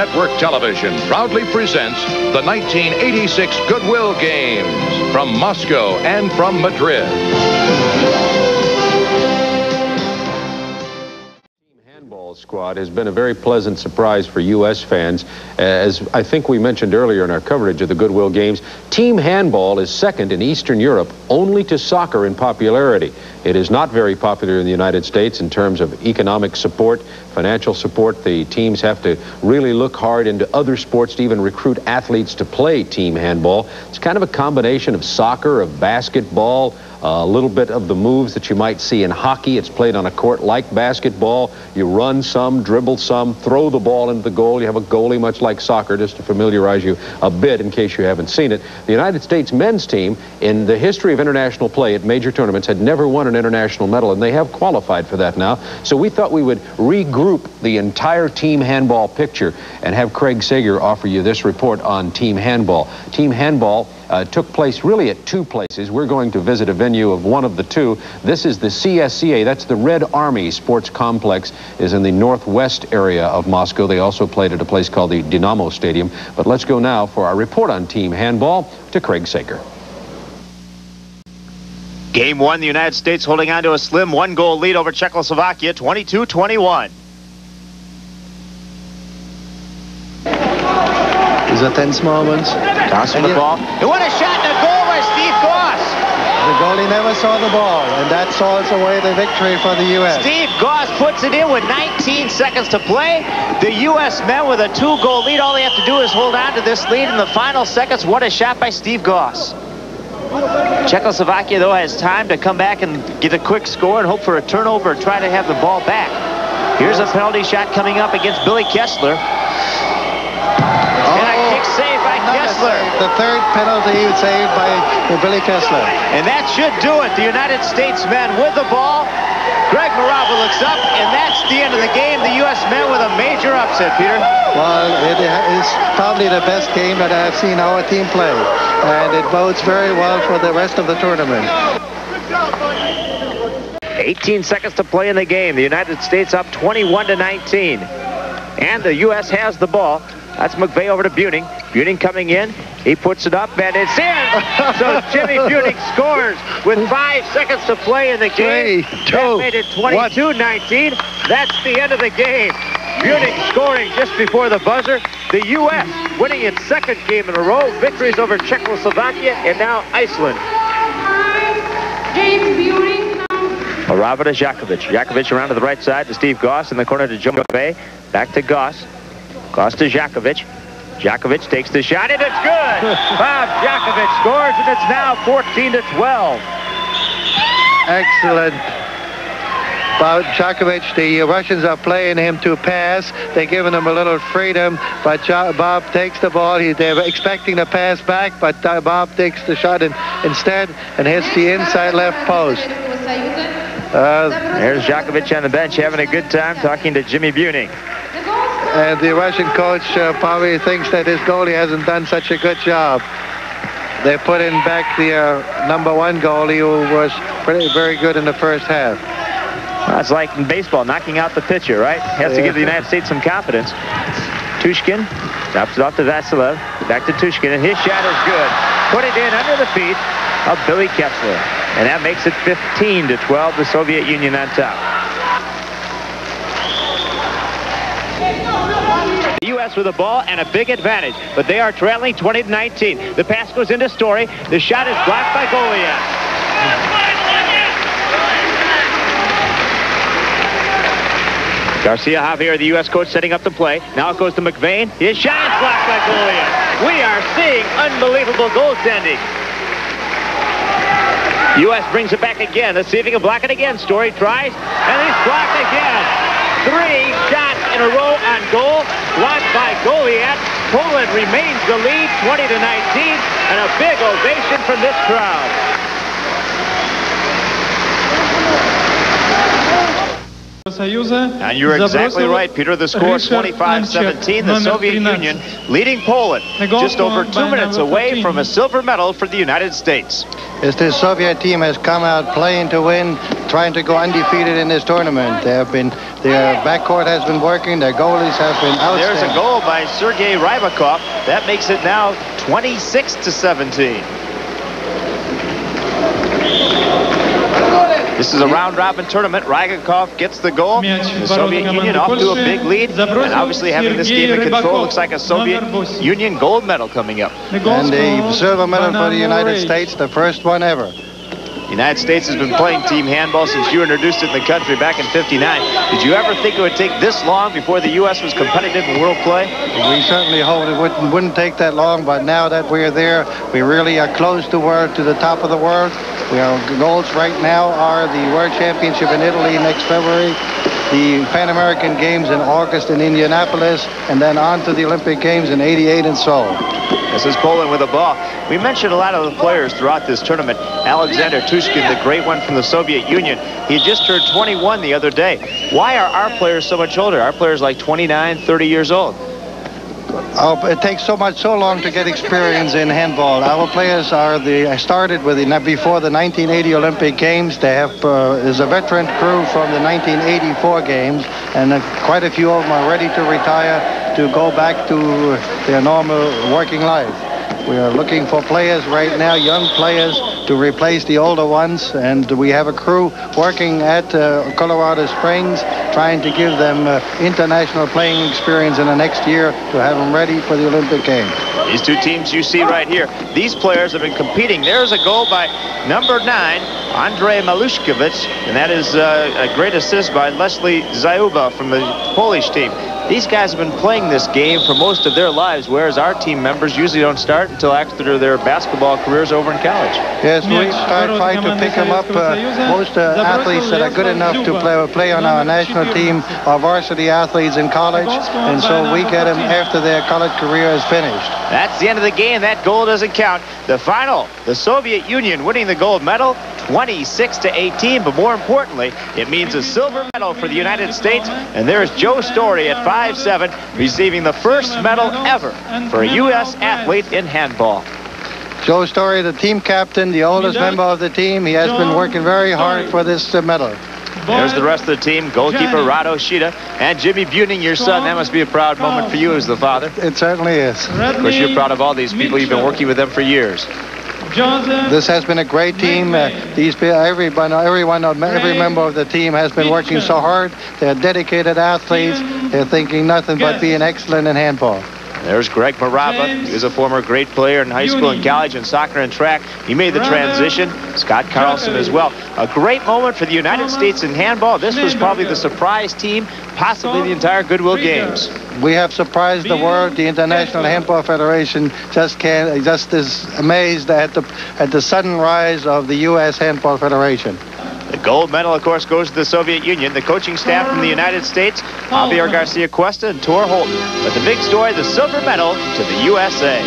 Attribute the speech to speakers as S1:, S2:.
S1: Network Television proudly presents the 1986 Goodwill Games from Moscow and from Madrid.
S2: Squad has been a very pleasant surprise for U.S. fans. As I think we mentioned earlier in our coverage of the Goodwill Games, team handball is second in Eastern Europe only to soccer in popularity. It is not very popular in the United States in terms of economic support, financial support. The teams have to really look hard into other sports to even recruit athletes to play team handball. It's kind of a combination of soccer, of basketball, a little bit of the moves that you might see in hockey. It's played on a court like basketball. You run some, dribble some, throw the ball into the goal. You have a goalie much like soccer, just to familiarize you a bit in case you haven't seen it. The United States men's team, in the history of international play at major tournaments, had never won an international medal, and they have qualified for that now. So we thought we would regroup the entire team handball picture and have Craig Sager offer you this report on team handball. Team handball took place really at two places. We're going to visit a venue of one of the two. This is the CSCA, that's the Red Army Sports Complex, is in the northwest area of Moscow. They also played at a place called the Dynamo Stadium. But let's go now for our report on team handball to Craig Sager.
S3: Game one, the United States holding on to a slim one-goal lead over Czechoslovakia, 22-21.
S4: These are tense moments.
S3: Goss with the ball. And what a shot and a goal by Steve Goss.
S4: The goalie never saw the ball, and that salts away the victory for the U.S.
S3: Steve Goss puts it in with 19 seconds to play. The U.S. men with a two-goal lead. All they have to do is hold on to this lead in the final seconds. What a shot by Steve Goss. Czechoslovakia, though, has time to come back and get a quick score and hope for a turnover and try to have the ball back. Here's a penalty shot coming up against Billy Kessler. And a kick save by Kessler.
S4: The third penalty saved by Billy Kessler.
S3: And that should do it. The United States men with the ball. Greg Marava looks up, and that's the end of the game. The U.S. men with a major upset, Peter.
S4: Well, it is probably the best game that I've seen our team play. And it bodes very well for the rest of the tournament.
S3: 18 seconds to play in the game. The United States up 21-19. And the U.S. has the ball. That's McVeigh over to Buning. Buning coming in. He puts it up, and it's in. So Jimmy Buning scores with 5 seconds to play in the game. That made it 22-19. That's the end of the game. Buning scoring just before the buzzer. The U.S. winning its second game in a row. Victories over Czechoslovakia and now Iceland. Marava to Jakovic. Jakovic around to the right side to Steve Goss in the corner to Joe McVeigh. Back to Goss. Goss to Jakovic. Jakovic takes the shot, and it's good. Bob Jakovic scores, and it's now 14-12.
S4: Excellent. Bob Jakovic, the Russians are playing him to pass. They're giving him a little freedom, but Bob takes the ball. They're expecting the pass back, but Bob takes the shot instead and hits the inside left post.
S3: There's Jakovic on the bench having a good time talking to Jimmy Buning.
S4: And the Russian coach probably thinks that his goalie hasn't done such a good job. They put in back the #1 goalie who was very good in the first half.
S3: Well, it's like in baseball, knocking out the pitcher, right? Has to give the United States some confidence. Tushkin drops it off to Vasilev. Back to Tushkin, and his shot is good. Put it in under the feet of Billy Kessler. And that makes it 15-12, the Soviet Union on top. The U.S. with the ball and a big advantage, but they are trailing 20-19. The pass goes into Story. The shot is blocked by Goliat. Garcia Javier, the U.S. coach, setting up the play. Now it goes to McVeigh. His shot is blocked by Goliat. We are seeing unbelievable goaltending. U.S. brings it back again. Let's see if he can block it again. Story tries, and he's blocked again. 3 shots in a row on goal, blocked by Goliat. Poland remains the lead, 20-19, and a big ovation from this crowd. And you're exactly right, Peter. The score 25-17. The Soviet Union leading Poland, just over 2 minutes away from a silver medal for the United States.
S4: As this Soviet team has come out playing to win, trying to go undefeated in this tournament. Their backcourt has been working. Their goalies have been outstanding.
S3: There's a goal by Sergei Rybakov. That makes it now 26-17. This is a round-robin tournament. Rybakov gets the goal. The Soviet Union off to a big lead. And obviously having this game in control, looks like a Soviet Union gold medal coming up.
S4: And the silver medal for the United States, the first one ever.
S3: The United States has been playing team handball since you introduced it in the country back in '59. Did you ever think it would take this long before the U.S. was competitive in world play?
S4: We certainly hoped it wouldn't take that long, but now that we're there, we really are close to the top of the world. Our goals right now are the World Championship in Italy next February, the Pan American Games in August in Indianapolis, and then on to the Olympic Games in '88 in Seoul.
S3: This is Poland with a ball. We mentioned a lot of the players throughout this tournament. Alexander Tushkin, the great one from the Soviet Union. He had just turned 21 the other day. Why are our players so much older? Our players like 29, 30 years old.
S4: It takes so long to get experience in handball. Our players started with before the 1980 Olympic Games. They have is a veteran crew from the 1984 Games, and quite a few of them are ready to retire to go back to their normal working life. We are looking for players right now, young players, to replace the older ones, and we have a crew working at Colorado Springs, trying to give them international playing experience in the next year to have them ready for the Olympic Games.
S3: These two teams you see right here, these players have been competing. There's a goal by number 9, Andrzej Maluszkiewicz, and that is a great assist by Leslie Zauba from the Polish team. These guys have been playing this game for most of their lives, whereas our team members usually don't start until after their basketball careers over in college.
S4: Yes, we start trying to pick them up. Most athletes that are good enough to play on our national team are varsity athletes in college, and so we get them after their college career is finished.
S3: That's the end of the game. That goal doesn't count. The final, the Soviet Union winning the gold medal, 26-18, but more importantly, it means a silver medal for the United States, and there's Joe Story at 5'7", receiving the first medal ever for a U.S. athlete in handball.
S4: Joe Story, the team captain, the oldest member of the team. He has been working very hard for this medal.
S3: There's the rest of the team, goalkeeper Rado Shida, and Jimmy Buning, your son. That must be a proud moment for you as the father.
S4: It certainly is.
S3: Of course, you're proud of all these people. You've been working with them for years.
S4: This has been a great team. Every member of the team has been working so hard. They're dedicated athletes. They're thinking nothing but being excellent in handball.
S3: There's Greg Maraba. He was a former great player in high school and college in soccer and track. He made the transition. Scott Carlson as well. A great moment for the United States in handball. This was probably the surprise team, possibly the entire Goodwill Games.
S4: We have surprised the world. The International Handball Federation just is amazed at the sudden rise of the U.S. Handball Federation.
S3: The gold medal, of course, goes to the Soviet Union. The coaching staff from the United States, Javier Garcia Cuesta and Tor Holton. But the big story, the silver medal to the USA.